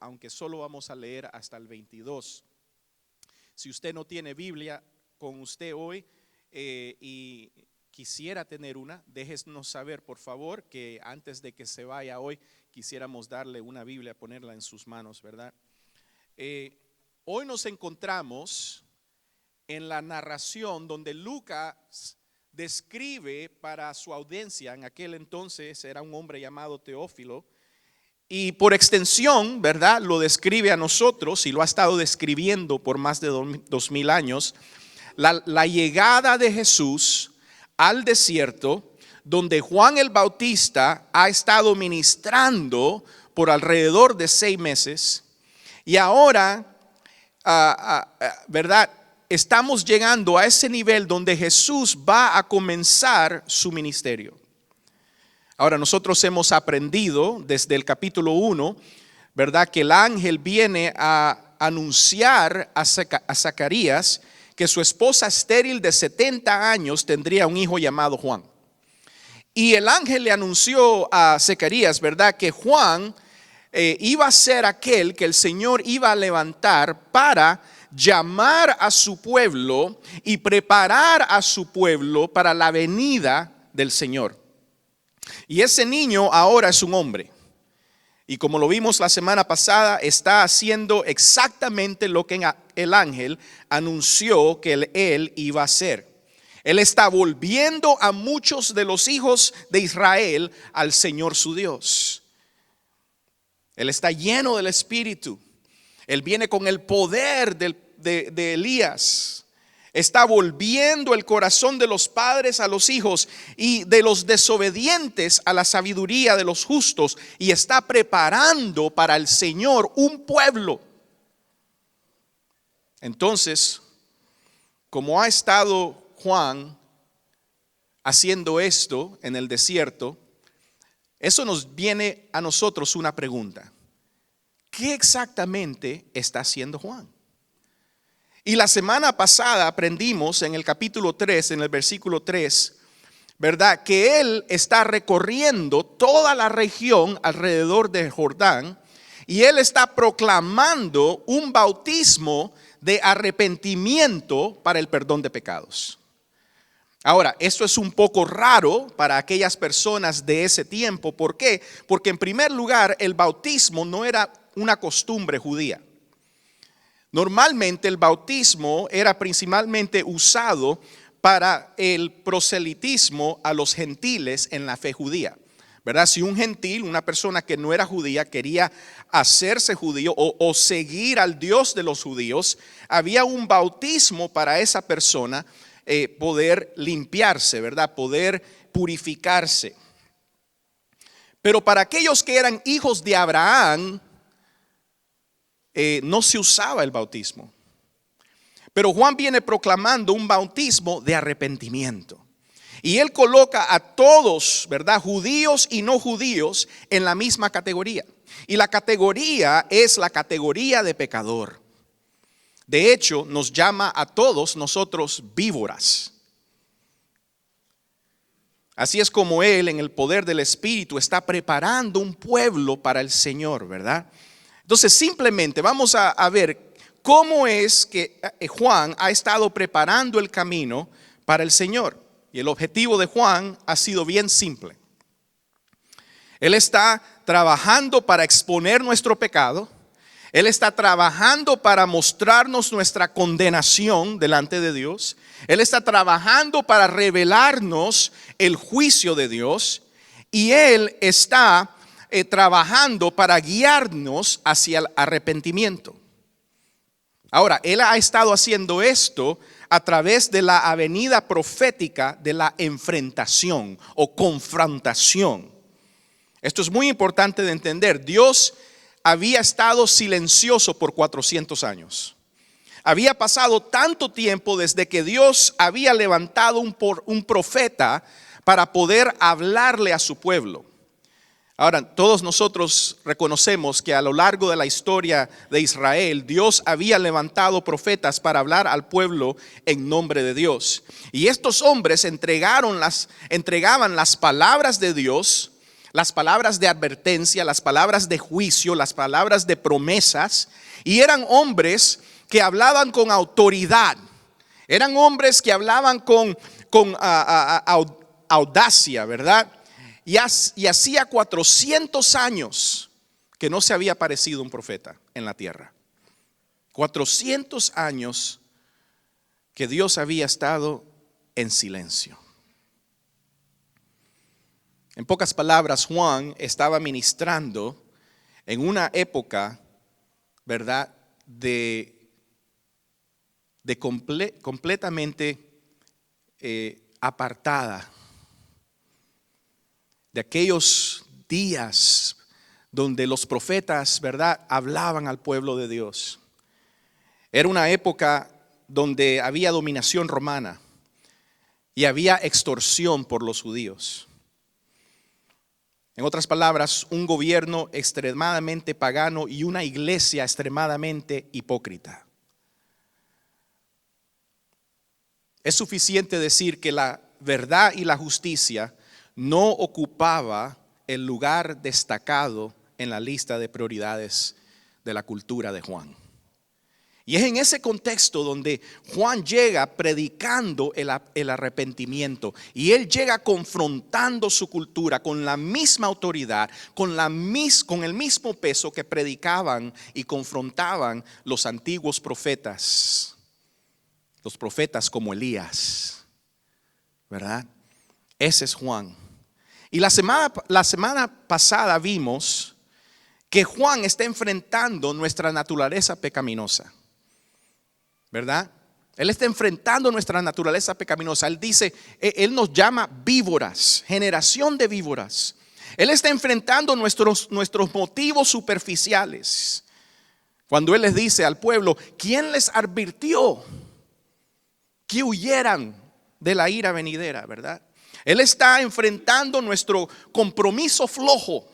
aunque solo vamos a leer hasta el 22. Si usted no tiene Biblia con usted hoy y quisiera tener una, déjenos saber por favor, que antes de que se vaya hoy quisiéramos darle una Biblia, ponerla en sus manos, ¿verdad? Hoy nos encontramos en la narración donde Lucas describe para su audiencia, en aquel entonces era un hombre llamado Teófilo, y por extensión, ¿verdad?, lo describe a nosotros y lo ha estado describiendo por más de 2000 años, la llegada de Jesús al desierto, donde Juan el Bautista ha estado ministrando por alrededor de 6 meses, y ahora, ¿verdad?, estamos llegando a ese nivel donde Jesús va a comenzar su ministerio. Ahora nosotros hemos aprendido desde el capítulo 1, ¿verdad?, que el ángel viene a anunciar a Zacarías que su esposa estéril de 70 años tendría un hijo llamado Juan. Y el ángel le anunció a Zacarías, ¿verdad?, que Juan iba a ser aquel que el Señor iba a levantar para llamar a su pueblo y preparar a su pueblo para la venida del Señor. Y ese niño ahora es un hombre. Y como lo vimos la semana pasada, está haciendo exactamente lo que el ángel anunció que él iba a hacer. Él está volviendo a muchos de los hijos de Israel al Señor su Dios. Él está lleno del Espíritu. Él viene con el poder de Elías. Está volviendo el corazón de los padres a los hijos y de los desobedientes a la sabiduría de los justos, y está preparando para el Señor un pueblo. Entonces, como ha estado Juan haciendo esto en el desierto, eso nos viene a nosotros una pregunta: ¿qué exactamente está haciendo Juan? Y la semana pasada aprendimos en el capítulo 3, en el versículo 3, ¿verdad?, que él está recorriendo toda la región alrededor del Jordán y él está proclamando un bautismo de arrepentimiento para el perdón de pecados. Ahora, esto es un poco raro para aquellas personas de ese tiempo. ¿Por qué? Porque en primer lugar, el bautismo no era una costumbre judía. Normalmente el bautismo era principalmente usado para el proselitismo a los gentiles en la fe judía, ¿verdad? Si un gentil, una persona que no era judía, quería hacerse judío o seguir al Dios de los judíos, había un bautismo para esa persona poder limpiarse, ¿verdad?, poder purificarse. Pero para aquellos que eran hijos de Abraham, no se usaba el bautismo. Pero Juan viene proclamando un bautismo de arrepentimiento. Y él coloca a todos, ¿verdad?, judíos y no judíos, en la misma categoría. Y la categoría es la categoría de pecador. De hecho, nos llama a todos nosotros víboras. Así es como él, en el poder del Espíritu, está preparando un pueblo para el Señor, ¿verdad? Entonces simplemente vamos a ver cómo es que Juan ha estado preparando el camino para el Señor. Y el objetivo de Juan ha sido bien simple. Él está trabajando para exponer nuestro pecado. Él está trabajando para mostrarnos nuestra condenación delante de Dios. Él está trabajando para revelarnos el juicio de Dios. Y él está trabajando para guiarnos hacia el arrepentimiento. Ahora, él ha estado haciendo esto a través de la avenida profética de la enfrentación o confrontación. Esto es muy importante de entender. Dios había estado silencioso por 400 años. Había pasado tanto tiempo desde que Dios había levantado un profeta para poder hablarle a su pueblo. Ahora, todos nosotros reconocemos que a lo largo de la historia de Israel, Dios había levantado profetas para hablar al pueblo en nombre de Dios. Y estos hombres entregaban las palabras de Dios las palabras de advertencia, las palabras de juicio, las palabras de promesas, y eran hombres que hablaban con autoridad, eran hombres que hablaban con audacia, ¿verdad? Y hacía 400 años que no se había aparecido un profeta en la tierra. 400 años que Dios había estado en silencio. En pocas palabras, Juan estaba ministrando en una época, ¿verdad?, completamente apartada de aquellos días donde los profetas, ¿verdad?, hablaban al pueblo de Dios. Era una época donde había dominación romana y había extorsión por los judíos. En otras palabras, un gobierno extremadamente pagano y una iglesia extremadamente hipócrita. Es suficiente decir que la verdad y la justicia no ocupaba el lugar destacado en la lista de prioridades de la cultura de Juan. Y es en ese contexto donde Juan llega predicando el arrepentimiento. Y él llega confrontando su cultura con la misma autoridad, con el mismo peso que predicaban y confrontaban los antiguos profetas. Los profetas como Elías, ¿verdad? Ese es Juan. Y la semana pasada vimos que Juan está enfrentando nuestra naturaleza pecaminosa, ¿verdad? Él está enfrentando nuestra naturaleza pecaminosa. Él dice, él nos llama víboras, generación de víboras. Él está enfrentando nuestros motivos superficiales. Cuando él les dice al pueblo, ¿quién les advirtió que huyeran de la ira venidera, verdad? Él está enfrentando nuestro compromiso flojo.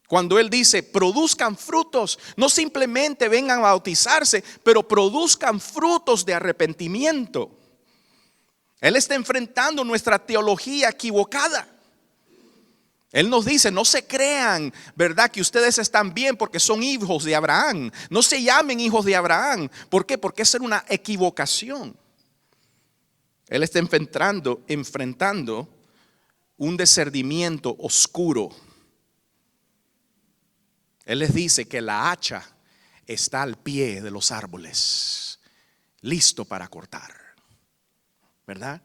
Cuando él dice, produzcan frutos, no simplemente vengan a bautizarse, pero produzcan frutos de arrepentimiento. Él está enfrentando nuestra teología equivocada. Él nos dice, no se crean, ¿verdad?, que ustedes están bien porque son hijos de Abraham. No se llamen hijos de Abraham. ¿Por qué? Porque esa era una equivocación. Él está enfrentando un discernimiento oscuro. Él les dice que la hacha está al pie de los árboles, listo para cortar, ¿verdad?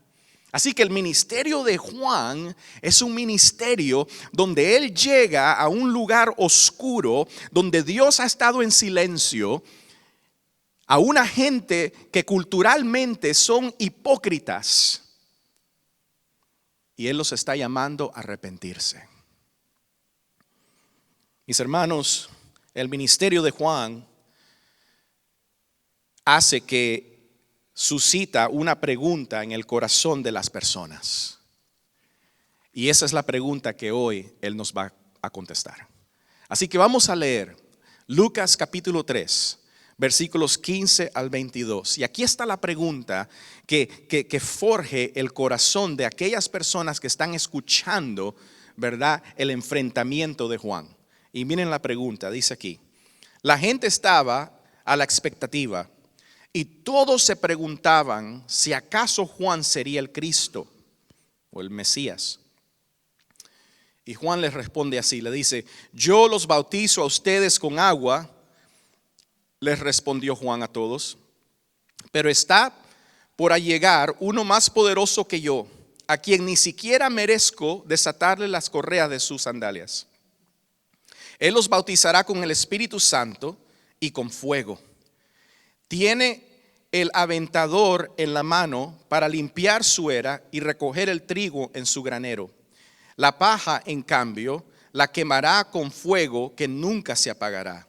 Así que el ministerio de Juan es un ministerio donde él llega a un lugar oscuro, donde Dios ha estado en silencio, a una gente que culturalmente son hipócritas, y él los está llamando a arrepentirse. Mis hermanos, el ministerio de Juan hace que suscita una pregunta en el corazón de las personas. Y esa es la pregunta que hoy él nos va a contestar. Así que vamos a leer Lucas capítulo 3, versículos 15 al 22. Y aquí está la pregunta que forje el corazón de aquellas personas que están escuchando, ¿verdad?, el enfrentamiento de Juan. Y miren la pregunta, dice aquí: la gente estaba a la expectativa y todos se preguntaban si acaso Juan sería el Cristo o el Mesías. Y Juan les responde así, le dice: yo los bautizo a ustedes con agua, les respondió Juan a todos, pero está por allegar uno más poderoso que yo, a quien ni siquiera merezco desatarle las correas de sus sandalias. Él los bautizará con el Espíritu Santo y con fuego. Tiene el aventador en la mano para limpiar su era y recoger el trigo en su granero. La paja, en cambio, la quemará con fuego que nunca se apagará.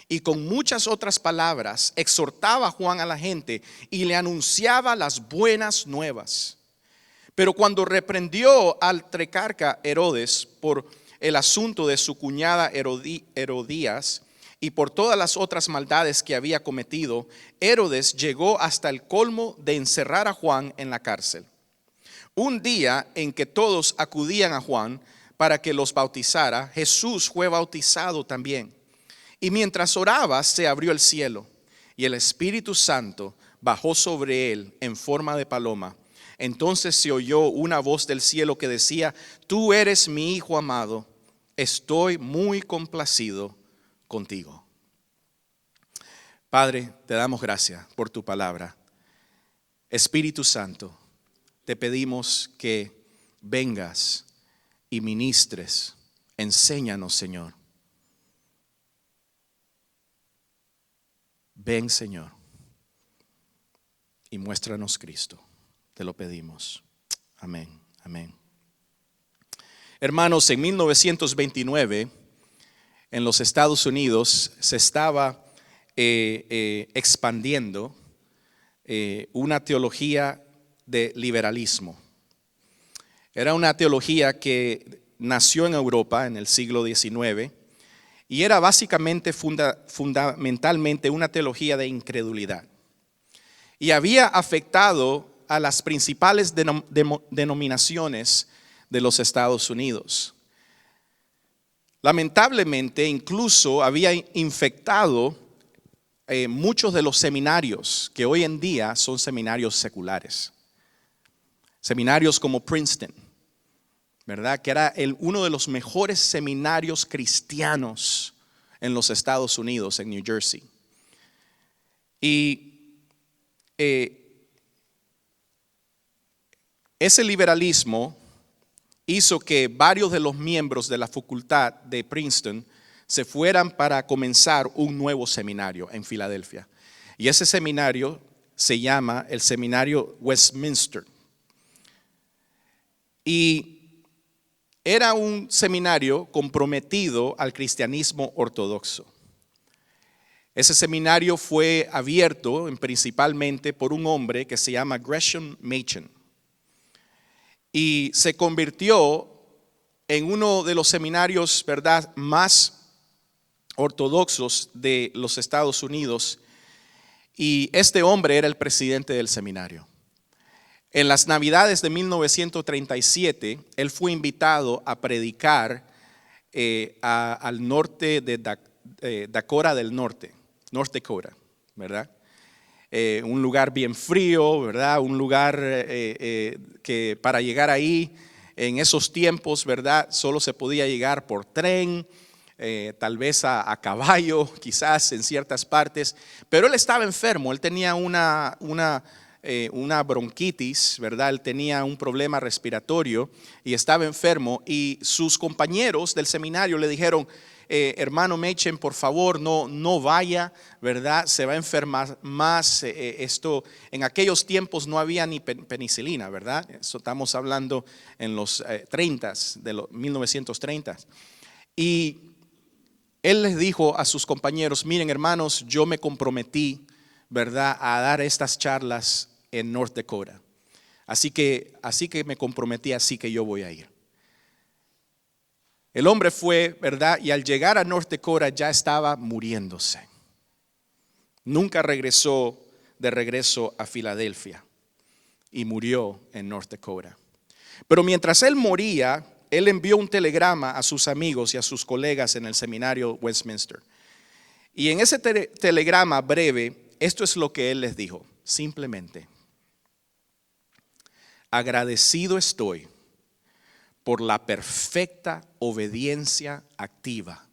Y con muchas otras palabras exhortaba Juan a la gente y le anunciaba las buenas nuevas. Pero cuando reprendió al tetrarca Herodes por el asunto de su cuñada Herodías y por todas las otras maldades que había cometido, Herodes llegó hasta el colmo de encerrar a Juan en la cárcel. Un día en que todos acudían a Juan para que los bautizara, Jesús fue bautizado también. Y mientras oraba, se abrió el cielo y el Espíritu Santo bajó sobre él en forma de paloma. Entonces se oyó una voz del cielo que decía: tú eres mi Hijo amado, estoy muy complacido contigo. Padre, te damos gracias por tu palabra. Espíritu Santo, te pedimos que vengas y ministres. Enséñanos, Señor. Ven, Señor, y muéstranos Cristo. Te lo pedimos. Amén, amén. Hermanos, en 1929, en los Estados Unidos, se estaba expandiendo una teología de liberalismo. Era una teología que nació en Europa en el siglo XIX y era básicamente, fundamentalmente una teología de incredulidad. Y había afectado a las principales denominaciones de los Estados Unidos. Lamentablemente, incluso había infectado muchos de los seminarios que hoy en día son seminarios seculares. Seminarios como Princeton, ¿verdad? Que era uno de los mejores seminarios cristianos en los Estados Unidos, en New Jersey. Y ese liberalismo hizo que varios de los miembros de la facultad de Princeton se fueran para comenzar un nuevo seminario en Filadelfia. Y ese seminario se llama el Seminario Westminster. Y era un seminario comprometido al cristianismo ortodoxo. Ese seminario fue abierto principalmente por un hombre que se llama Gresham Machen. Y se convirtió en uno de los seminarios, ¿verdad?, más ortodoxos de los Estados Unidos. Y este hombre era el presidente del seminario. En las Navidades de 1937, él fue invitado a predicar al norte de Dakota del Norte, North Dakota, ¿verdad? Un lugar bien frío, ¿verdad? Un lugar que para llegar ahí en esos tiempos, ¿verdad?, solo se podía llegar por tren, tal vez a caballo, quizás en ciertas partes. Pero él estaba enfermo, él tenía una bronquitis, ¿verdad? Él tenía un problema respiratorio y estaba enfermo, y sus compañeros del seminario le dijeron: hermano Machen, por favor, no vaya, ¿verdad? Se va a enfermar más. Esto, en aquellos tiempos no había ni penicilina, ¿verdad? Eso estamos hablando en los 30s, de los 1930. Y él les dijo a sus compañeros: miren, hermanos, yo me comprometí, ¿verdad?, a dar estas charlas en North Dakota. Así que me comprometí, así que yo voy a ir. El hombre fue, ¿verdad? Y al llegar a North Dakota ya estaba muriéndose. Nunca regresó de regreso a Filadelfia y murió en North Dakota. Pero mientras él moría, él envió un telegrama a sus amigos y a sus colegas en el seminario Westminster. Y en ese telegrama breve, esto es lo que él les dijo: simplemente: agradecido estoy por la perfecta obediencia activa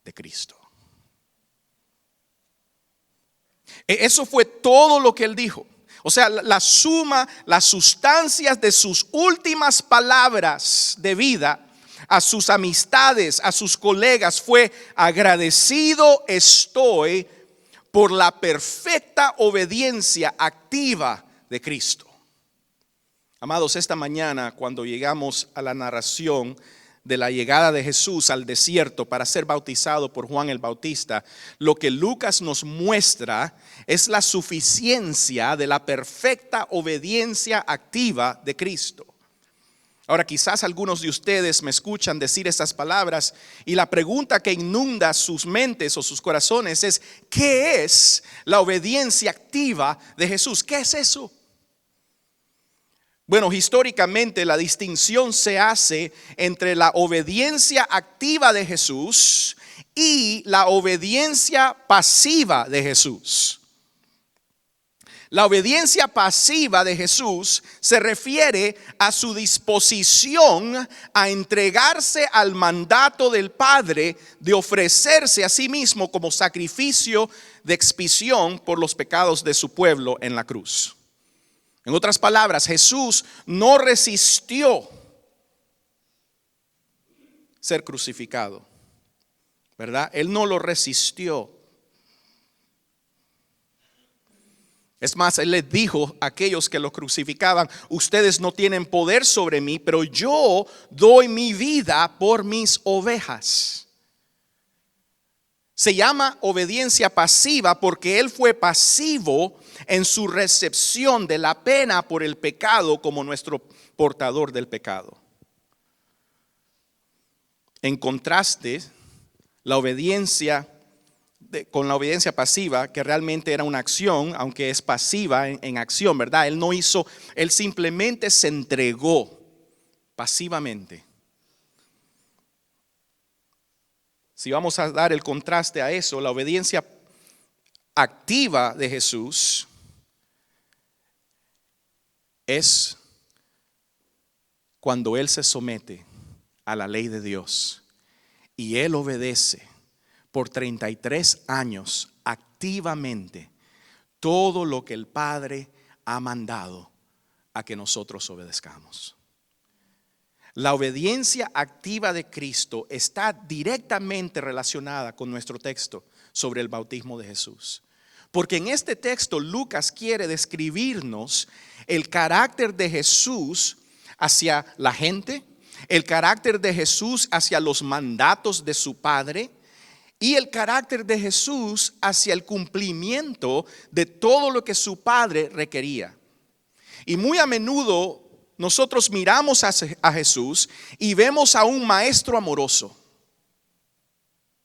de Cristo. Eso fue todo lo que él dijo. O sea, la suma, las sustancias de sus últimas palabras de vida a sus amistades, a sus colegas, fue: agradecido estoy por la perfecta obediencia activa de Cristo. Amados, esta mañana, cuando llegamos a la narración de la llegada de Jesús al desierto para ser bautizado por Juan el Bautista, lo que Lucas nos muestra es la suficiencia de la perfecta obediencia activa de Cristo. Ahora, quizás algunos de ustedes me escuchan decir estas palabras y la pregunta que inunda sus mentes o sus corazones es: ¿qué es la obediencia activa de Jesús? ¿Qué es eso? Bueno, históricamente la distinción se hace entre la obediencia activa de Jesús y la obediencia pasiva de Jesús. La obediencia pasiva de Jesús se refiere a su disposición a entregarse al mandato del Padre de ofrecerse a sí mismo como sacrificio de expiación por los pecados de su pueblo en la cruz. En otras palabras, Jesús no resistió ser crucificado, ¿verdad? Él no lo resistió. Es más, Él les dijo a aquellos que lo crucificaban: ustedes no tienen poder sobre mí, pero yo doy mi vida por mis ovejas. Se llama obediencia pasiva porque Él fue pasivo en su recepción de la pena por el pecado como nuestro portador del pecado. En contraste, la obediencia con la obediencia pasiva, que realmente era una acción, aunque es pasiva en acción, ¿verdad? Él no hizo, Él simplemente se entregó pasivamente. Si vamos a dar el contraste a eso, la obediencia activa de Jesús es cuando Él se somete a la ley de Dios y Él obedece por 33 años activamente todo lo que el Padre ha mandado a que nosotros obedezcamos. La obediencia activa de Cristo está directamente relacionada con nuestro texto sobre el bautismo de Jesús. Porque en este texto Lucas quiere describirnos el carácter de Jesús hacia la gente, el carácter de Jesús hacia los mandatos de su Padre y el carácter de Jesús hacia el cumplimiento de todo lo que su Padre requería. Y muy a menudo nosotros miramos a Jesús y vemos a un maestro amoroso.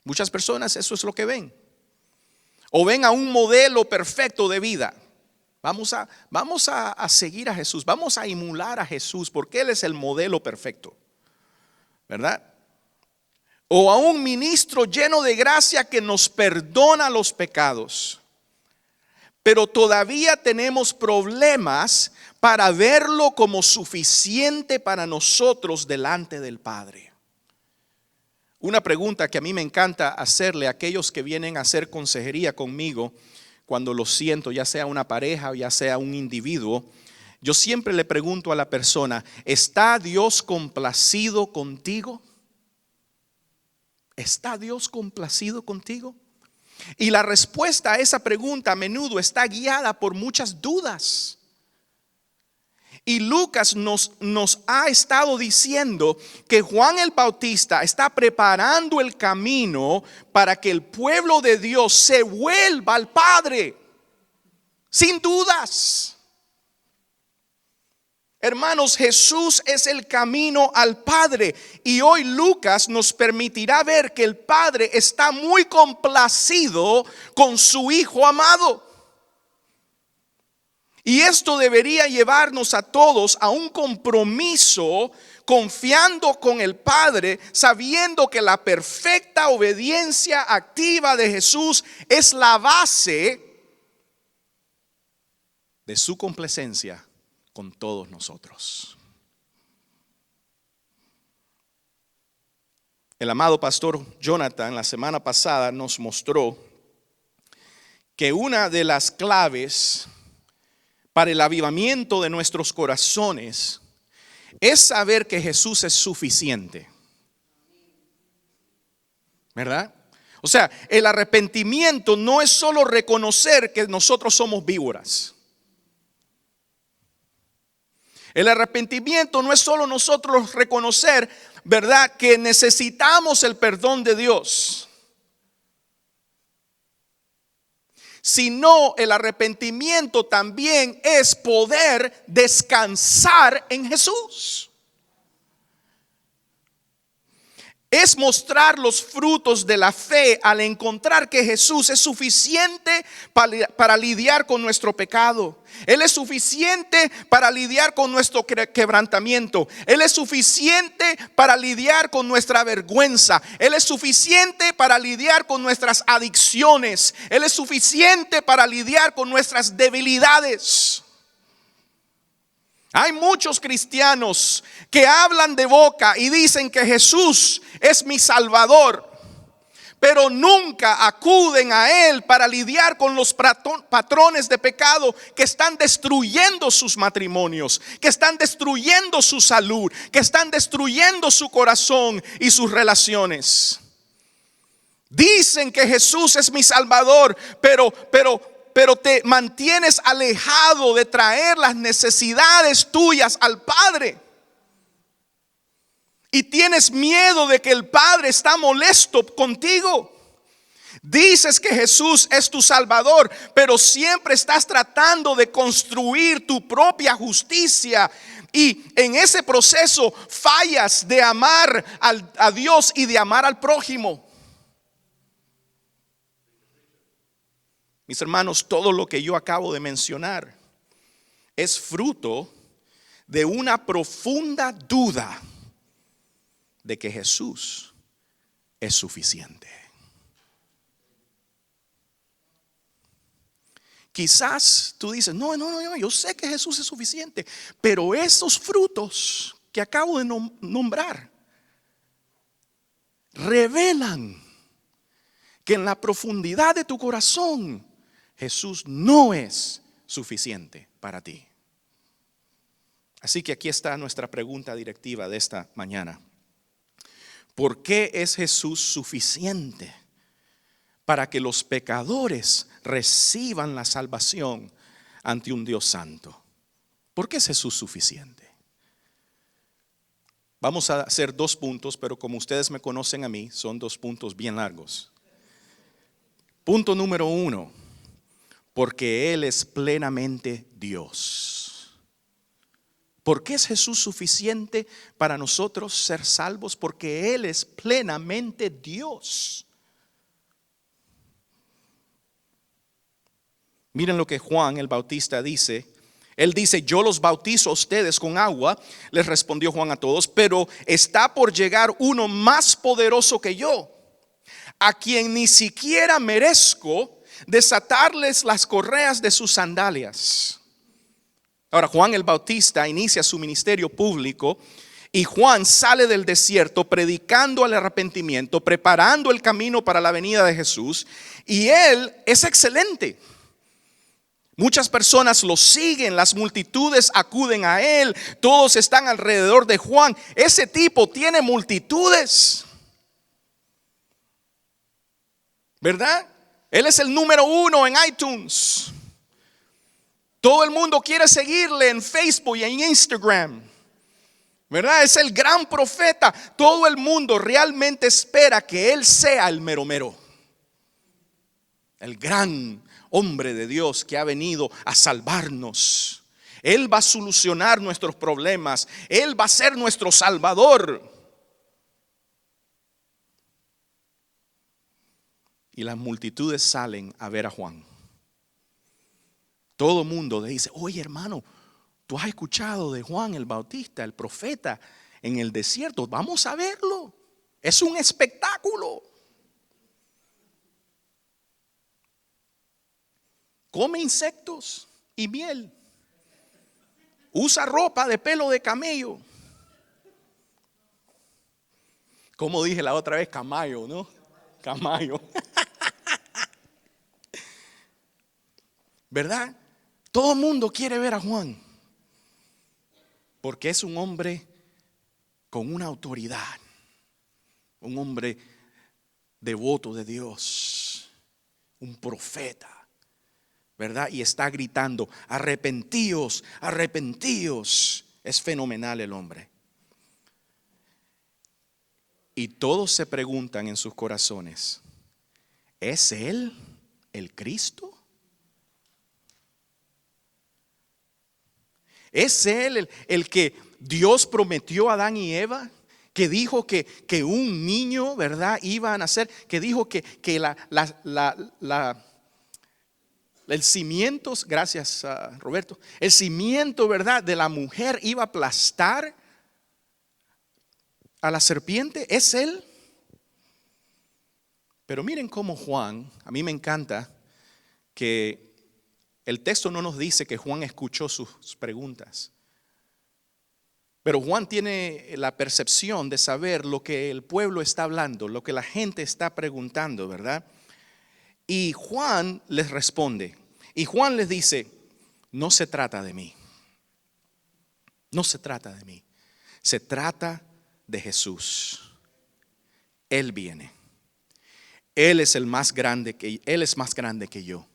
Muchas personas eso es lo que ven. O ven a un modelo perfecto de vida. Vamos a seguir a Jesús, vamos a emular a Jesús porque Él es el modelo perfecto, ¿verdad? O a un ministro lleno de gracia que nos perdona los pecados. Pero todavía tenemos problemas para verlo como suficiente para nosotros delante del Padre. Una pregunta que a mí me encanta hacerle a aquellos que vienen a hacer consejería conmigo, cuando lo siento, ya sea una pareja o ya sea un individuo, yo siempre le pregunto a la persona: ¿está Dios complacido contigo? ¿Está Dios complacido contigo? Y la respuesta a esa pregunta a menudo está guiada por muchas dudas. Y Lucas nos ha estado diciendo que Juan el Bautista está preparando el camino para que el pueblo de Dios se vuelva al Padre, sin dudas. Hermanos, Jesús es el camino al Padre y hoy Lucas nos permitirá ver que el Padre está muy complacido con su Hijo amado. Y esto debería llevarnos a todos a un compromiso, confiando con el Padre, sabiendo que la perfecta obediencia activa de Jesús es la base de su complacencia con todos nosotros. El amado pastor Jonathan la semana pasada nos mostró que una de las claves para el avivamiento de nuestros corazones es saber que Jesús es suficiente, ¿verdad? O sea, el arrepentimiento no es solo reconocer que nosotros somos víboras. El arrepentimiento no es solo nosotros reconocer, ¿verdad?, que necesitamos el perdón de Dios. Sino el arrepentimiento también es poder descansar en Jesús. Es mostrar los frutos de la fe al encontrar que Jesús es suficiente para lidiar con nuestro pecado. Él es suficiente para lidiar con nuestro quebrantamiento. Él es suficiente para lidiar con nuestra vergüenza. Él es suficiente para lidiar con nuestras adicciones. Él es suficiente para lidiar con nuestras debilidades. Hay muchos cristianos que hablan de boca y dicen que Jesús es mi Salvador, pero nunca acuden a Él para lidiar con los patrones de pecado que están destruyendo sus matrimonios, que están destruyendo su salud, que están destruyendo su corazón y sus relaciones. Dicen que Jesús es mi Salvador, pero te mantienes alejado de traer las necesidades tuyas al Padre. Y tienes miedo de que el Padre está molesto contigo. Dices que Jesús es tu Salvador, pero siempre estás tratando de construir tu propia justicia. Y en ese proceso fallas de amar a Dios y de amar al prójimo. Mis hermanos, todo lo que yo acabo de mencionar es fruto de una profunda duda de que Jesús es suficiente. Quizás tú dices, no, yo sé que Jesús es suficiente, pero esos frutos que acabo de nombrar revelan que en la profundidad de tu corazón Jesús no es suficiente para ti. Así que aquí está nuestra pregunta directiva de esta mañana. ¿Por qué es Jesús suficiente para que los pecadores reciban la salvación ante un Dios santo? ¿Por qué es Jesús suficiente? Vamos a hacer 2 puntos, pero como ustedes me conocen a mí, son 2 puntos bien largos. Punto número 1, porque Él es plenamente Dios. ¿Por qué es Jesús suficiente para nosotros ser salvos? Porque Él es plenamente Dios. Miren lo que Juan el Bautista dice. Él dice, yo los bautizo a ustedes con agua, les respondió Juan a todos, pero está por llegar uno más poderoso que yo, a quien ni siquiera merezco desatarles las correas de sus sandalias. Ahora, Juan el Bautista inicia su ministerio público y Juan sale del desierto predicando el arrepentimiento, preparando el camino para la venida de Jesús, y él es excelente. Muchas personas lo siguen, las multitudes acuden a él, todos están alrededor de Juan. Ese tipo tiene multitudes, ¿verdad? Él es el número 1 en iTunes. Todo el mundo quiere seguirle en Facebook y en Instagram, ¿verdad? Es el gran profeta. Todo el mundo realmente espera que él sea el mero mero, el gran hombre de Dios que ha venido a salvarnos. Él va a solucionar nuestros problemas. Él va a ser nuestro Salvador. Y las multitudes salen a ver a Juan. Todo el mundo le dice, oye hermano, tú has escuchado de Juan el Bautista, el profeta en el desierto. Vamos a verlo. Es un espectáculo. Come insectos y miel. Usa ropa de pelo de camello. Como dije la otra vez, camayo, ¿no? Camayo. ¿Verdad? Todo el mundo quiere ver a Juan, porque es un hombre con una autoridad, un hombre devoto de Dios, un profeta, ¿verdad? Y está gritando, arrepentíos, arrepentíos. Es fenomenal el hombre. Y todos se preguntan en sus corazones, ¿es él el Cristo? ¿Es él el que Dios prometió a Adán y Eva que dijo que un niño, ¿verdad?, iba a nacer, que dijo que el cimiento, gracias Roberto, el cimiento, ¿verdad?, de la mujer iba a aplastar a la serpiente. ¿Es él? Pero miren cómo Juan, a mí me encanta que el texto no nos dice que Juan escuchó sus preguntas. Pero Juan tiene la percepción de saber lo que el pueblo está hablando, lo que la gente está preguntando, ¿verdad? Y Juan les responde. Y Juan les dice, no se trata de mí. No se trata de mí. Se trata de Jesús. Él viene. Él es más grande que yo.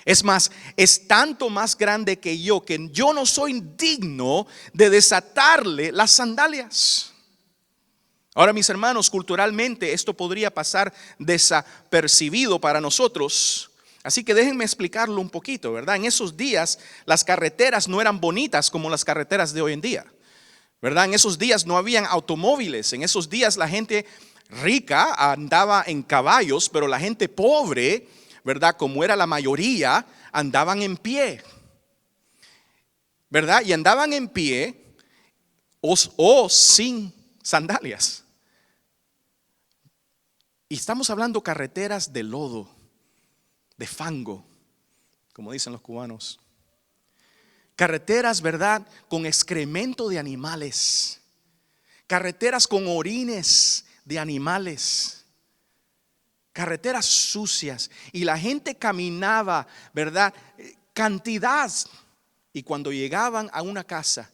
Es más, es tanto más grande que yo no soy digno de desatarle las sandalias. Ahora, mis hermanos, culturalmente esto podría pasar desapercibido para nosotros. Así que déjenme explicarlo un poquito, ¿verdad? En esos días las carreteras no eran bonitas como las carreteras de hoy en día, ¿verdad? En esos días no habían automóviles. En esos días la gente rica andaba en caballos, pero la gente pobre, ¿verdad?, como era la mayoría, andaban en pie, ¿verdad? Y andaban en pie o sin sandalias. Y estamos hablando carreteras de lodo, de fango, como dicen los cubanos. Carreteras, ¿verdad?, con excremento de animales. Carreteras con orines de animales. Carreteras sucias. Y la gente caminaba, ¿verdad?, cantidad. Y cuando llegaban a una casa,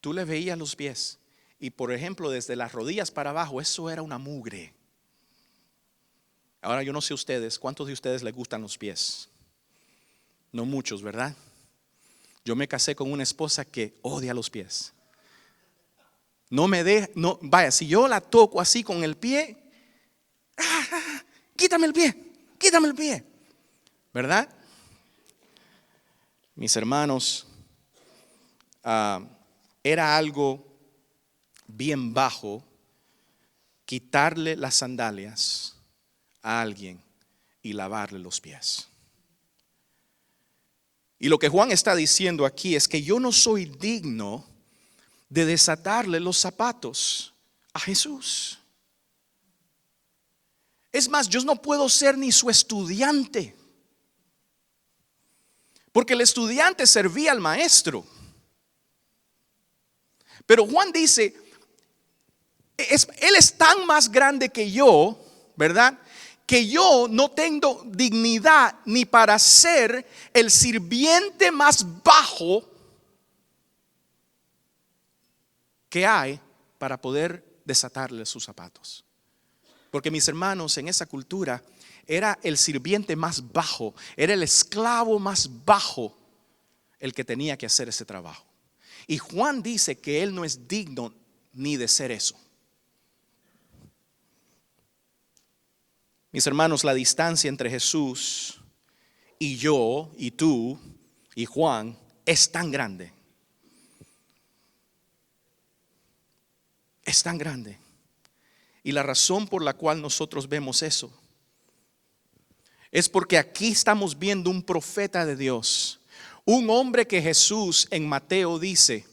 tú le veías los pies. Y por ejemplo, desde las rodillas para abajo, eso era una mugre. Ahora yo no sé ustedes, ¿cuántos de ustedes les gustan los pies? No muchos, ¿verdad? Yo me casé con una esposa que odia los pies. Vaya, si yo la toco así con el pie, quítame el pie, ¿verdad? Mis hermanos, era algo bien bajo quitarle las sandalias a alguien y lavarle los pies. Y lo que Juan está diciendo aquí es que yo no soy digno de desatarle los zapatos a Jesús. Es más, yo no puedo ser ni su estudiante, porque el estudiante servía al maestro. Pero Juan dice, él es tan más grande que yo, ¿verdad?, que yo no tengo dignidad ni para ser el sirviente más bajo que hay para poder desatarle sus zapatos. Porque mis hermanos, en esa cultura era el sirviente más bajo, era el esclavo más bajo el que tenía que hacer ese trabajo. Y Juan dice que él no es digno ni de ser eso. Mis hermanos, la distancia entre Jesús y yo, y tú, y Juan, es tan grande. Es tan grande. Y la razón por la cual nosotros vemos eso es porque aquí estamos viendo un profeta de Dios, un hombre que Jesús en Mateo dice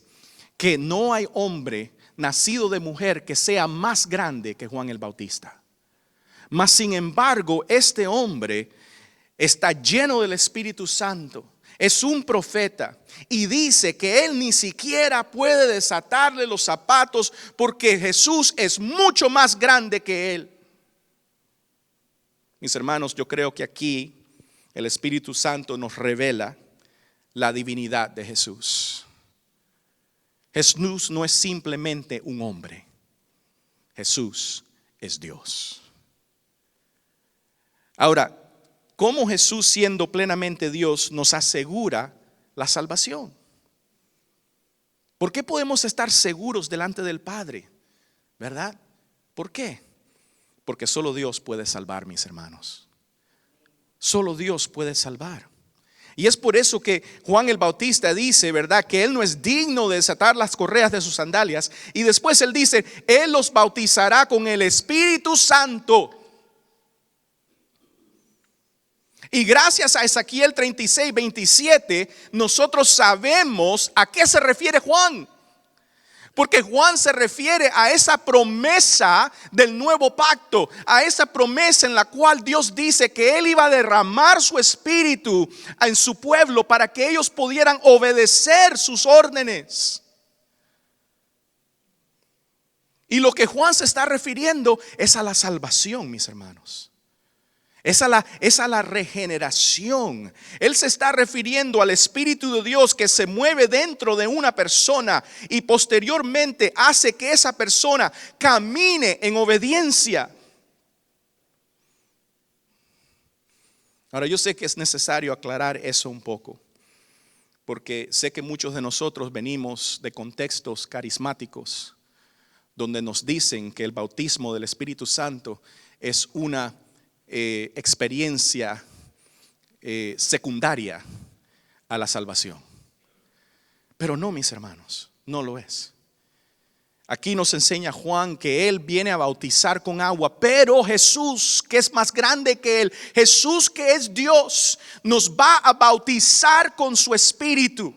que no hay hombre nacido de mujer que sea más grande que Juan el Bautista. Mas sin embargo, este hombre está lleno del Espíritu Santo, es un profeta y dice que él ni siquiera puede desatarle los zapatos porque Jesús es mucho más grande que él. Mis hermanos, yo creo que aquí el Espíritu Santo nos revela la divinidad de Jesús. Jesús no es simplemente un hombre, Jesús es Dios. Ahora, ¿cómo Jesús, siendo plenamente Dios, nos asegura la salvación? ¿Por qué podemos estar seguros delante del Padre? ¿Verdad? ¿Por qué? Porque solo Dios puede salvar, mis hermanos. Solo Dios puede salvar. Y es por eso que Juan el Bautista dice, ¿verdad?, que él no es digno de desatar las correas de sus sandalias. Y después él dice, él los bautizará con el Espíritu Santo. Y gracias a Ezequiel 36:27, nosotros sabemos a qué se refiere Juan. Porque Juan se refiere a esa promesa del nuevo pacto, a esa promesa en la cual Dios dice que Él iba a derramar su espíritu en su pueblo para que ellos pudieran obedecer sus órdenes. Y lo que Juan se está refiriendo es a la salvación, mis hermanos. Es a la regeneración. Él se está refiriendo al Espíritu de Dios que se mueve dentro de una persona y posteriormente hace que esa persona camine en obediencia. Ahora, yo sé que es necesario aclarar eso un poco, porque sé que muchos de nosotros venimos de contextos carismáticos donde nos dicen que el bautismo del Espíritu Santo es una experiencia secundaria a la salvación. Pero no, mis hermanos, no lo es. Aquí nos enseña Juan que Él viene a bautizar con agua, pero Jesús, que es más grande que Él, Jesús que es Dios, nos va a bautizar con su Espíritu.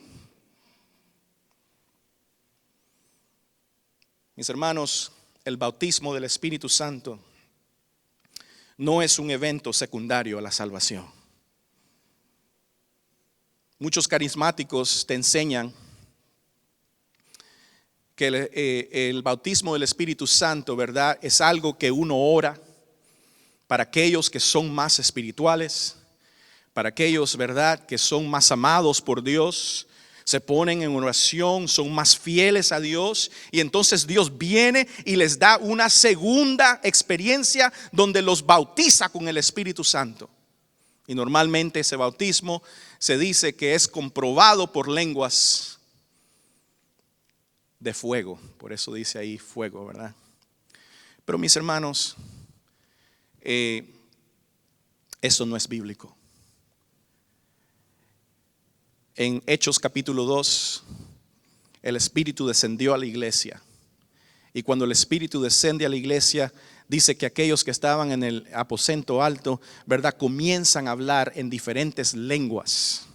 Mis hermanos, el bautismo del Espíritu Santo no es un evento secundario a la salvación. Muchos carismáticos te enseñan que el bautismo del Espíritu Santo, ¿verdad?, es algo que uno ora para aquellos que son más espirituales, para aquellos, ¿verdad?, que son más amados por Dios. Se ponen en oración, son más fieles a Dios y entonces Dios viene y les da una segunda experiencia donde los bautiza con el Espíritu Santo. Y normalmente ese bautismo se dice que es comprobado por lenguas de fuego. Por eso dice ahí fuego, ¿verdad? Pero mis hermanos, eso no es bíblico. En Hechos capítulo 2, el Espíritu descendió a la iglesia. Y cuando el Espíritu desciende a la iglesia, dice que aquellos que estaban en el aposento alto, ¿verdad?, comienzan a hablar en diferentes lenguas.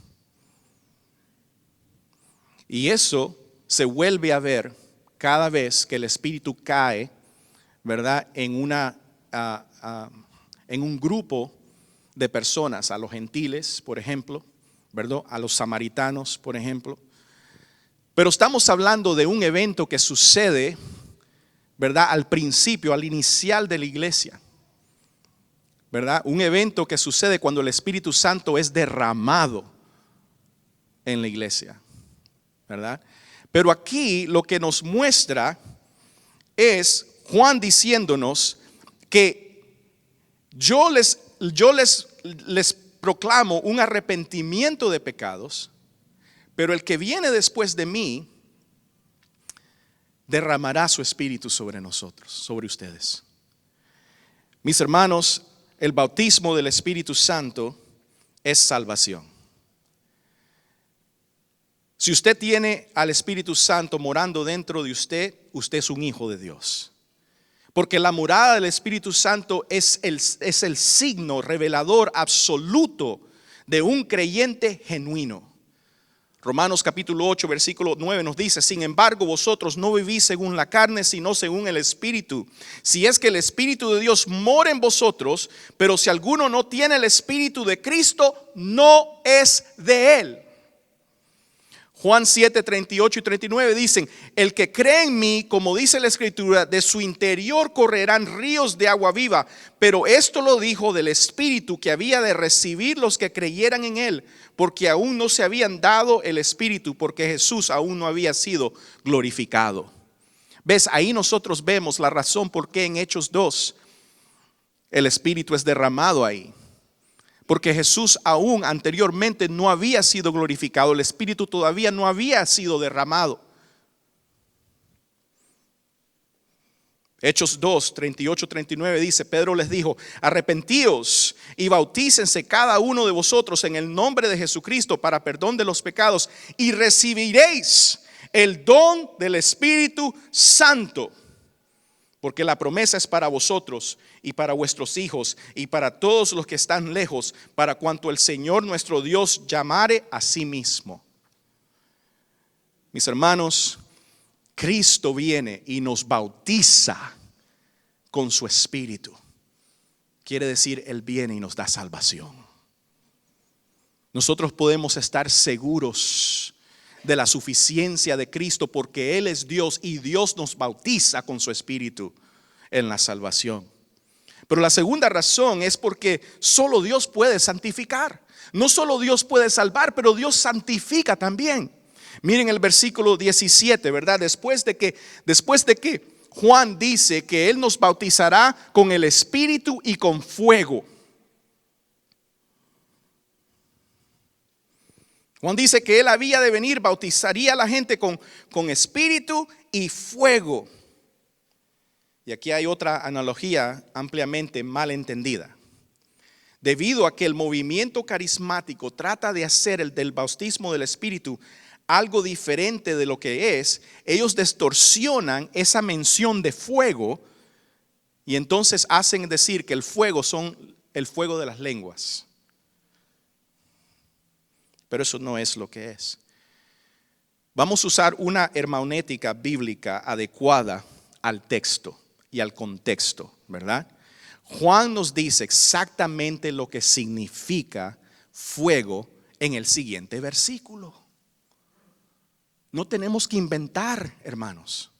Y eso se vuelve a ver cada vez que el Espíritu cae, ¿verdad?, en un grupo de personas, a los gentiles, por ejemplo, ¿verdad?, a los samaritanos, por ejemplo. Pero estamos hablando de un evento que sucede, ¿verdad?, al principio, al inicial de la iglesia, ¿verdad? Un evento que sucede cuando el Espíritu Santo es derramado en la iglesia, ¿verdad? Pero aquí lo que nos muestra es Juan diciéndonos que yo les proclamo un arrepentimiento de pecados, pero el que viene después de mí derramará su espíritu sobre nosotros, sobre ustedes. Mis hermanos, el bautismo del Espíritu Santo es salvación. Si usted tiene al Espíritu Santo morando dentro de usted, usted es un hijo de Dios. Porque la morada del Espíritu Santo es el signo revelador absoluto de un creyente genuino. Romanos capítulo 8, versículo 9 nos dice: sin embargo, vosotros no vivís según la carne, sino según el Espíritu. Si es que el Espíritu de Dios mora en vosotros, pero si alguno no tiene el Espíritu de Cristo, no es de él. Juan 7, 38 y 39 dicen: el que cree en mí, como dice la Escritura, de su interior correrán ríos de agua viva. Pero esto lo dijo del Espíritu que había de recibir los que creyeran en él, porque aún no se habían dado el Espíritu, porque Jesús aún no había sido glorificado. ¿Ves? Ahí nosotros vemos la razón por qué en Hechos 2 el Espíritu es derramado ahí. Porque Jesús aún anteriormente no había sido glorificado, el Espíritu todavía no había sido derramado. Hechos 2, 38, 39 dice, Pedro les dijo, arrepentíos y bautícense cada uno de vosotros en el nombre de Jesucristo para perdón de los pecados y recibiréis el don del Espíritu Santo. Porque la promesa es para vosotros y para vuestros hijos y para todos los que están lejos, para cuanto el Señor nuestro Dios llamare a sí mismo. Mis hermanos, Cristo viene y nos bautiza con su Espíritu. Quiere decir, Él viene y nos da salvación. Nosotros podemos estar seguros de la suficiencia de Cristo porque Él es Dios y Dios nos bautiza con su Espíritu en la salvación. Pero la segunda razón es porque solo Dios puede santificar. No solo Dios puede salvar, pero Dios santifica también. Miren el versículo 17, ¿verdad? Después de que Juan dice que Él nos bautizará con el Espíritu y con fuego. Juan dice que Él había de venir, bautizaría a la gente con espíritu y fuego. Y aquí hay otra analogía ampliamente mal entendida. Debido a que el movimiento carismático trata de hacer el del bautismo del Espíritu algo diferente de lo que es, ellos distorsionan esa mención de fuego y entonces hacen decir que el fuego son el fuego de las lenguas. Pero eso no es lo que es. Vamos a usar una hermenéutica bíblica adecuada al texto y al contexto, ¿verdad? Juan nos dice exactamente lo que significa fuego en el siguiente versículo. No tenemos que inventar, hermanos.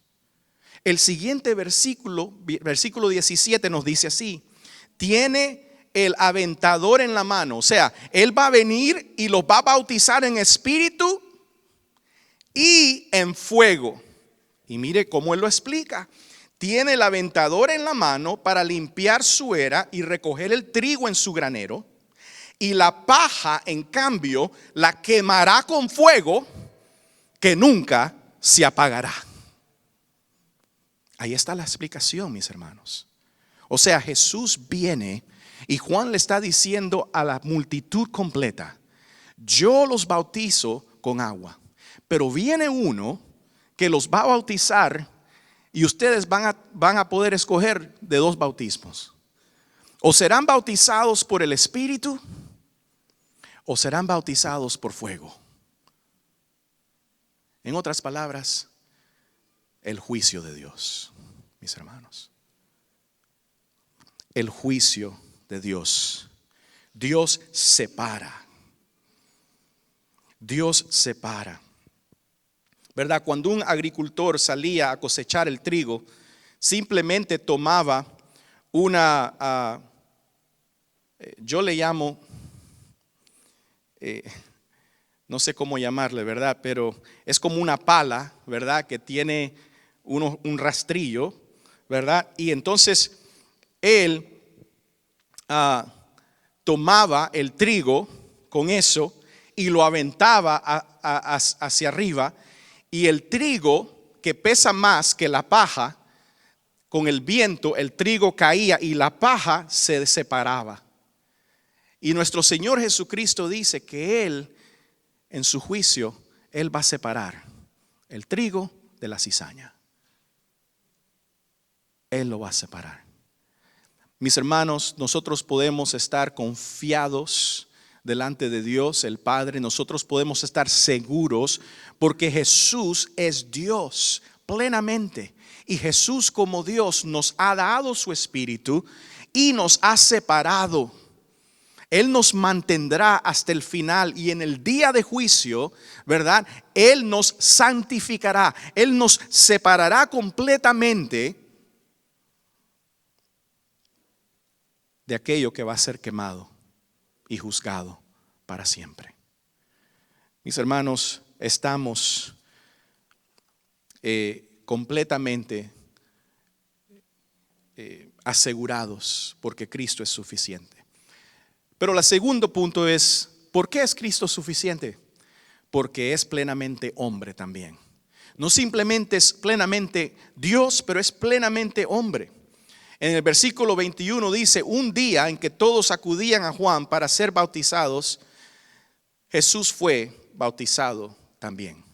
El siguiente versículo 17 nos dice así: tiene el aventador en la mano. O sea, Él va a venir y los va a bautizar en espíritu y en fuego. Y mire cómo Él lo explica. Tiene el aventador en la mano para limpiar su era y recoger el trigo en su granero. Y la paja, en cambio, la quemará con fuego que nunca se apagará. Ahí está la explicación, mis hermanos. O sea, Jesús viene y Juan le está diciendo a la multitud completa: yo los bautizo con agua, pero viene uno que los va a bautizar y ustedes van a poder escoger de dos bautismos. O serán bautizados por el Espíritu o serán bautizados por fuego. En otras palabras, el juicio de Dios, mis hermanos. El juicio de Dios. Dios separa. Dios separa. ¿Verdad? Cuando un agricultor salía a cosechar el trigo, simplemente tomaba una, yo le llamo, no sé cómo llamarle, ¿verdad? Pero es como una pala, ¿verdad? Que tiene un rastrillo, ¿verdad? Y entonces él tomaba el trigo con eso y lo aventaba hacia arriba, y el trigo, que pesa más que la paja, con el viento el trigo caía y la paja se separaba. Y nuestro Señor Jesucristo dice que Él, en su juicio, Él va a separar el trigo de la cizaña. Él lo va a separar. Mis hermanos, nosotros podemos estar confiados delante de Dios el Padre. Nosotros podemos estar seguros porque Jesús es Dios plenamente. Y Jesús, como Dios, nos ha dado su Espíritu y nos ha separado. Él nos mantendrá hasta el final, y en el día de juicio, ¿verdad? Él nos santificará, Él nos separará completamente de aquello que va a ser quemado y juzgado para siempre. Mis hermanos, estamos completamente asegurados porque Cristo es suficiente. Pero el segundo punto es: ¿por qué es Cristo suficiente? Porque es plenamente hombre también. No simplemente es plenamente Dios, pero es plenamente hombre. En el versículo 21 dice, un día en que todos acudían a Juan para ser bautizados, Jesús fue bautizado también.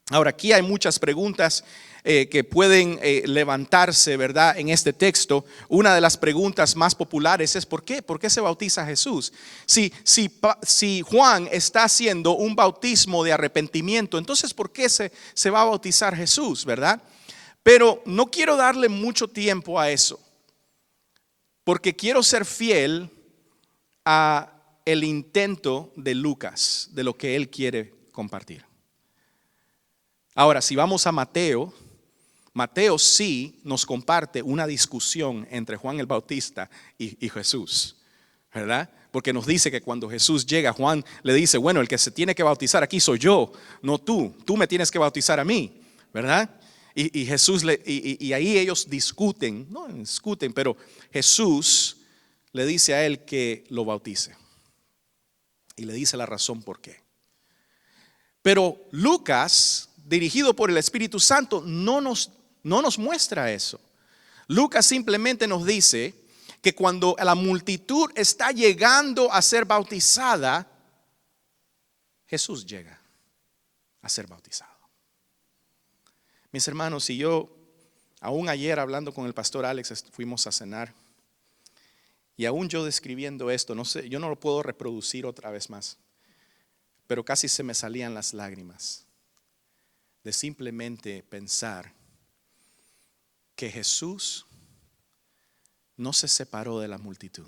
Ahora, aquí hay muchas preguntas que pueden levantarse, ¿verdad? En este texto, una de las preguntas más populares es ¿por qué? ¿Por qué se bautiza Jesús? Si Juan está haciendo un bautismo de arrepentimiento, entonces ¿por qué se va a bautizar Jesús, verdad? Pero no quiero darle mucho tiempo a eso, porque quiero ser fiel a el intento de Lucas, de lo que él quiere compartir. Ahora, si vamos a Mateo sí nos comparte una discusión entre Juan el Bautista y Jesús, ¿verdad? Porque nos dice que cuando Jesús llega, Juan le dice, bueno, el que se tiene que bautizar aquí soy yo, no tú me tienes que bautizar a mí, ¿verdad? Y Jesús y ahí ellos discuten, pero Jesús le dice a él que lo bautice y le dice la razón por qué. Pero Lucas, dirigido por el Espíritu Santo, no nos muestra eso. Lucas simplemente nos dice que cuando la multitud está llegando a ser bautizada, Jesús llega a ser bautizado. Mis hermanos, y yo, aún ayer hablando con el pastor Alex, fuimos a cenar, y aún yo describiendo esto, no sé, yo no lo puedo reproducir otra vez más, pero casi se me salían las lágrimas de simplemente pensar que Jesús no se separó de la multitud,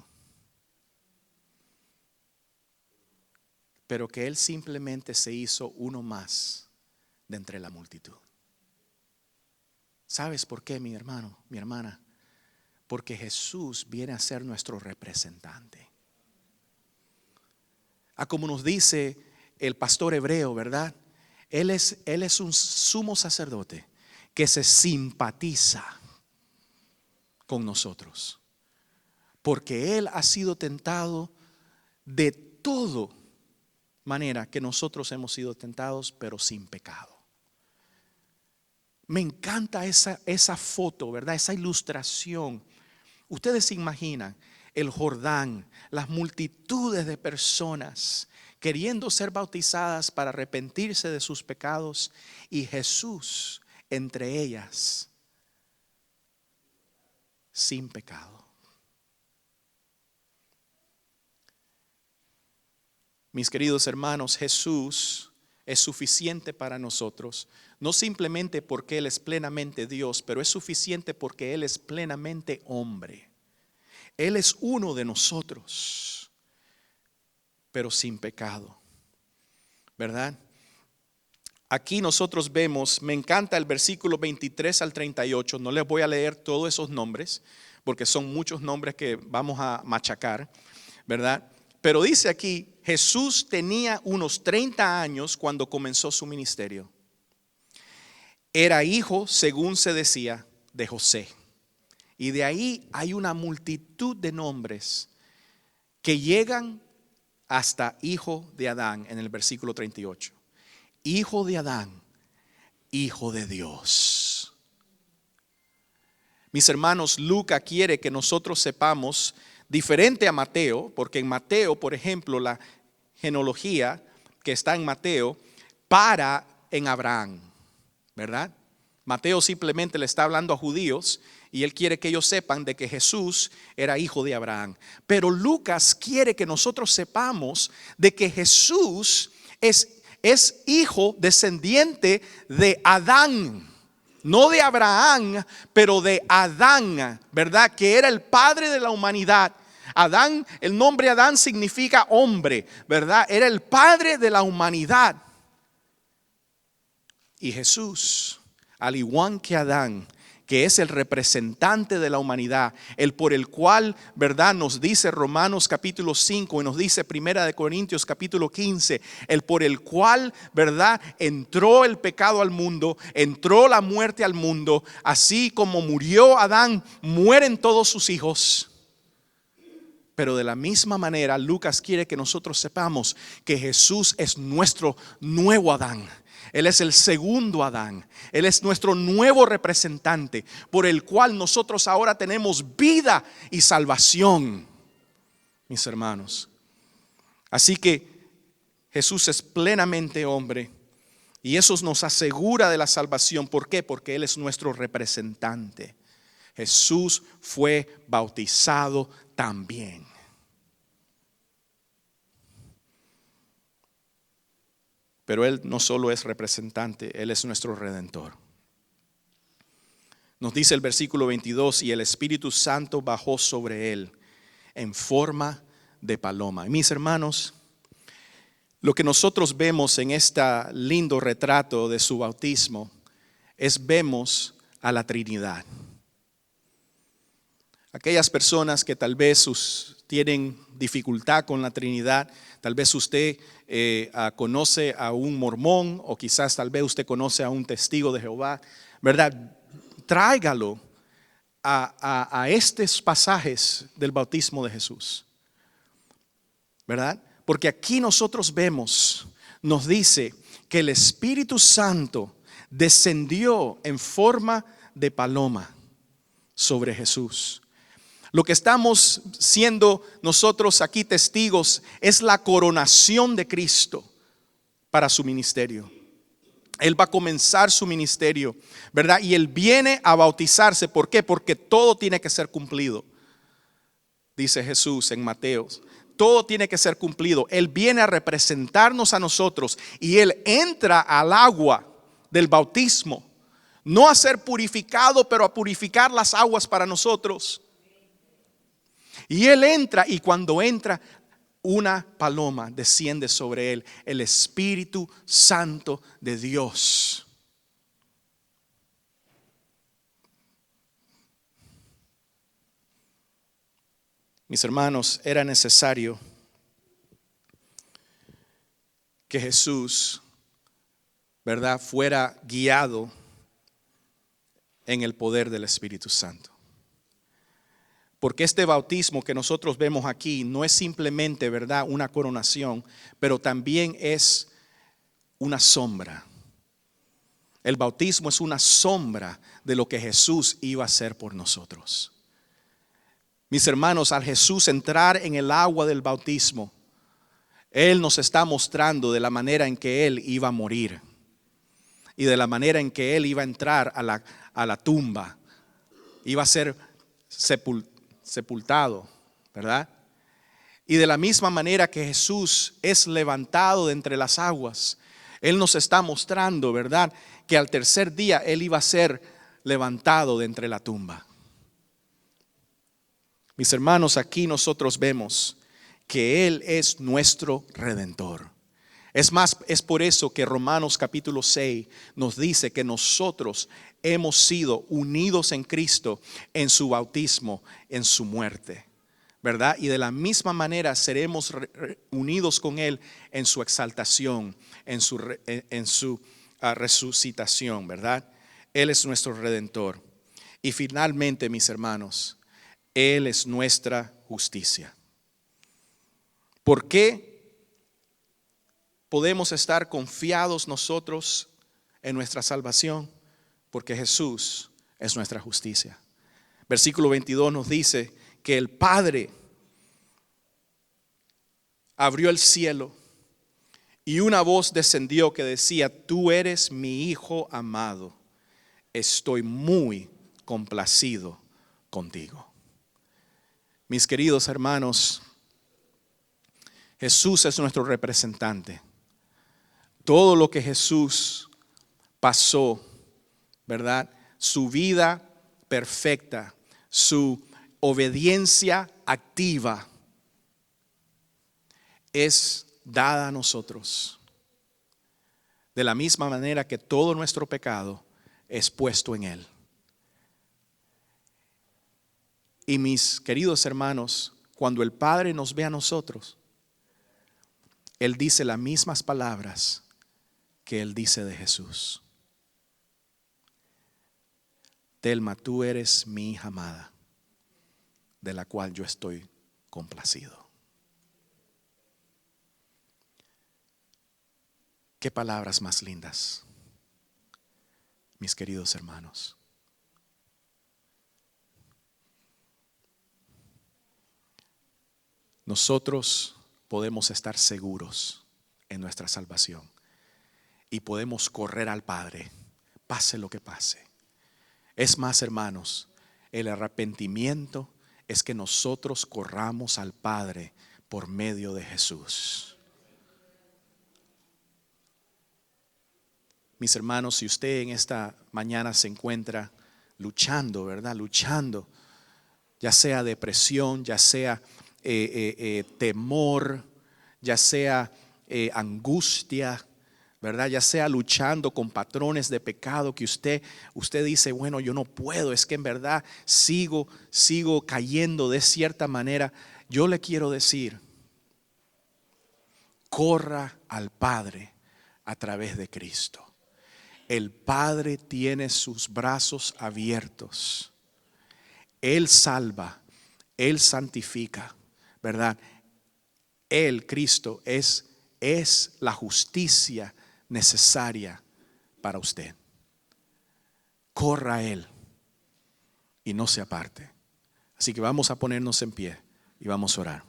pero que Él simplemente se hizo uno más de entre la multitud. ¿Sabes por qué, mi hermano, mi hermana? Porque Jesús viene a ser nuestro representante. Como nos dice el pastor hebreo, ¿verdad? Él es un sumo sacerdote que se simpatiza con nosotros, porque Él ha sido tentado de todo manera que nosotros hemos sido tentados, pero sin pecado. Me encanta esa foto, ¿verdad? Esa ilustración. Ustedes se imaginan el Jordán, las multitudes de personas queriendo ser bautizadas para arrepentirse de sus pecados, y Jesús entre ellas, sin pecado. Mis queridos hermanos, Jesús es suficiente para nosotros, no simplemente porque Él es plenamente Dios, pero es suficiente porque Él es plenamente hombre. Él es uno de nosotros, pero sin pecado, ¿verdad? Aquí nosotros vemos, me encanta el versículo 23 al 38, no les voy a leer todos esos nombres, porque son muchos nombres que vamos a machacar, ¿verdad? Pero dice aquí, Jesús tenía unos 30 años cuando comenzó su ministerio. Era hijo, según se decía, de José. Y de ahí hay una multitud de nombres que llegan hasta hijo de Adán en el versículo 38. Hijo de Adán, hijo de Dios. Mis hermanos, Lucas quiere que nosotros sepamos, diferente a Mateo, porque en Mateo, por ejemplo, la genealogía que está en Mateo para en Abraham, ¿verdad? Mateo simplemente le está hablando a judíos y él quiere que ellos sepan de que Jesús era hijo de Abraham. Pero Lucas quiere que nosotros sepamos de que Jesús es hijo descendiente de Adán. No de Abraham, pero de Adán, ¿verdad? Que era el padre de la humanidad. Adán, el nombre Adán significa hombre, ¿verdad? Era el padre de la humanidad. Y Jesús, al igual que Adán, que es el representante de la humanidad, el por el cual, ¿verdad? Nos dice Romanos capítulo 5 y nos dice Primera de Corintios capítulo 15, el por el cual, ¿verdad? Entró el pecado al mundo, entró la muerte al mundo, así como murió Adán, mueren todos sus hijos. Pero de la misma manera, Lucas quiere que nosotros sepamos que Jesús es nuestro nuevo Adán. Él es el segundo Adán. Él es nuestro nuevo representante, por el cual nosotros ahora tenemos vida y salvación, mis hermanos. Así que Jesús es plenamente hombre y eso nos asegura de la salvación. ¿Por qué? Porque Él es nuestro representante. Jesús fue bautizado también. Pero Él no solo es representante, Él es nuestro redentor. Nos dice el versículo 22, y el Espíritu Santo bajó sobre Él en forma de paloma. Y mis hermanos, lo que nosotros vemos en este lindo retrato de su bautismo vemos a la Trinidad. Aquellas personas que tal vez tienen dificultad con la Trinidad, tal vez usted conoce a un mormón o quizás tal vez usted conoce a un testigo de Jehová, ¿verdad? Tráigalo a estos pasajes del bautismo de Jesús, ¿verdad? Porque aquí nosotros vemos, nos dice que el Espíritu Santo descendió en forma de paloma sobre Jesús. Lo que estamos siendo nosotros aquí testigos es la coronación de Cristo para su ministerio. Él va a comenzar su ministerio, ¿verdad? Y Él viene a bautizarse. ¿Por qué? Porque todo tiene que ser cumplido. Dice Jesús en Mateo. Todo tiene que ser cumplido. Él viene a representarnos a nosotros y Él entra al agua del bautismo. No a ser purificado, pero a purificar las aguas para nosotros. Y Él entra, y cuando entra, una paloma desciende sobre Él, el Espíritu Santo de Dios. Mis hermanos, era necesario que Jesús, ¿verdad?, fuera guiado en el poder del Espíritu Santo. Porque este bautismo que nosotros vemos aquí no es simplemente, ¿verdad?, una coronación, pero también es una sombra. El bautismo es una sombra de lo que Jesús iba a hacer por nosotros. Mis hermanos, al Jesús entrar en el agua del bautismo, Él nos está mostrando de la manera en que Él iba a morir y de la manera en que Él iba a entrar a la tumba. Iba a ser sepultado, ¿verdad? Y de la misma manera que Jesús es levantado de entre las aguas, Él nos está mostrando, ¿verdad?, que al tercer día Él iba a ser levantado de entre la tumba. Mis hermanos, aquí nosotros vemos que Él es nuestro Redentor. Es más, es por eso que Romanos capítulo 6 nos dice que nosotros hemos sido unidos en Cristo en su bautismo, en su muerte, ¿verdad? Y de la misma manera seremos unidos con Él en su exaltación, en su resucitación, ¿verdad? Él es nuestro Redentor. Y finalmente, mis hermanos, Él es nuestra justicia. ¿Por qué podemos estar confiados nosotros en nuestra salvación? Porque Jesús es nuestra justicia. Versículo 22 nos dice que el Padre abrió el cielo y una voz descendió que decía: tú eres mi Hijo amado, estoy muy complacido contigo. Mis queridos hermanos, Jesús es nuestro representante. Todo lo que Jesús pasó, ¿verdad?, su vida perfecta, su obediencia activa, es dada a nosotros. De la misma manera que todo nuestro pecado es puesto en Él. Y mis queridos hermanos, cuando el Padre nos ve a nosotros, Él dice las mismas palabras que Él dice de Jesús. Telma, tú eres mi hija amada, de la cual yo estoy complacido. Qué palabras más lindas, mis queridos hermanos. Nosotros podemos estar seguros en nuestra salvación y podemos correr al Padre, pase lo que pase. Es más, hermanos, el arrepentimiento es que nosotros corramos al Padre por medio de Jesús. Mis hermanos, si usted en esta mañana se encuentra luchando, ¿verdad? Luchando, ya sea depresión, ya sea temor, ya sea angustia, ¿verdad? Ya sea luchando con patrones de pecado que usted dice, bueno, yo no puedo, es que en verdad sigo cayendo de cierta manera. Yo le quiero decir, corra al Padre a través de Cristo. El Padre tiene sus brazos abiertos. Él salva, Él santifica, ¿verdad? Él, Cristo, es la justicia necesaria para usted. Corra a Él y no se aparte. Así que vamos a ponernos en pie y vamos a orar.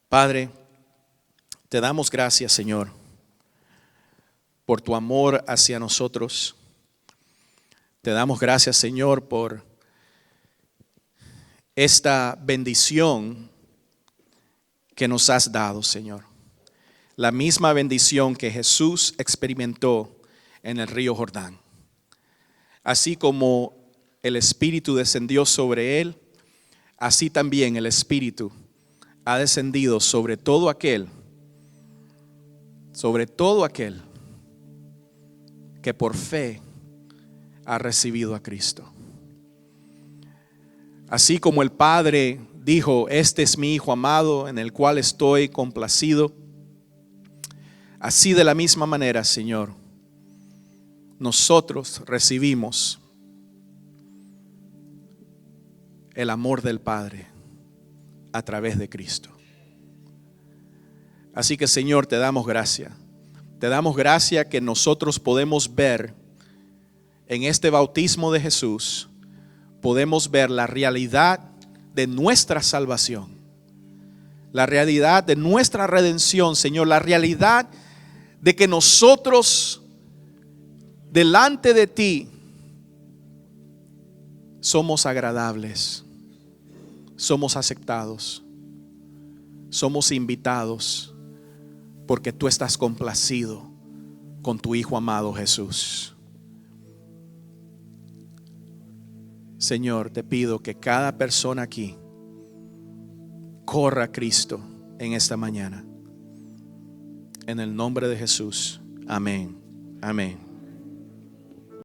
Padre, te damos gracias, Señor, por tu amor hacia nosotros. Te damos gracias, Señor, por esta bendición que nos has dado, Señor. La misma bendición que Jesús experimentó en el río Jordán. Así como el Espíritu descendió sobre él, así también el Espíritu ha descendido sobre todo aquel que por fe ha recibido a Cristo. Así como el Padre dijo, este es mi Hijo amado en el cual estoy complacido, así de la misma manera, Señor, nosotros recibimos el amor del Padre a través de Cristo. Así que, Señor, te damos gracia. Te damos gracia que nosotros podemos ver en este bautismo de Jesús, podemos ver la realidad de nuestra salvación, la realidad de nuestra redención, Señor, la realidad de que nosotros delante de ti somos agradables, somos aceptados, somos invitados, porque tú estás complacido con tu Hijo amado Jesús. Señor, te pido que cada persona aquí corra a Cristo en esta mañana. En el nombre de Jesús. Amén. Amén.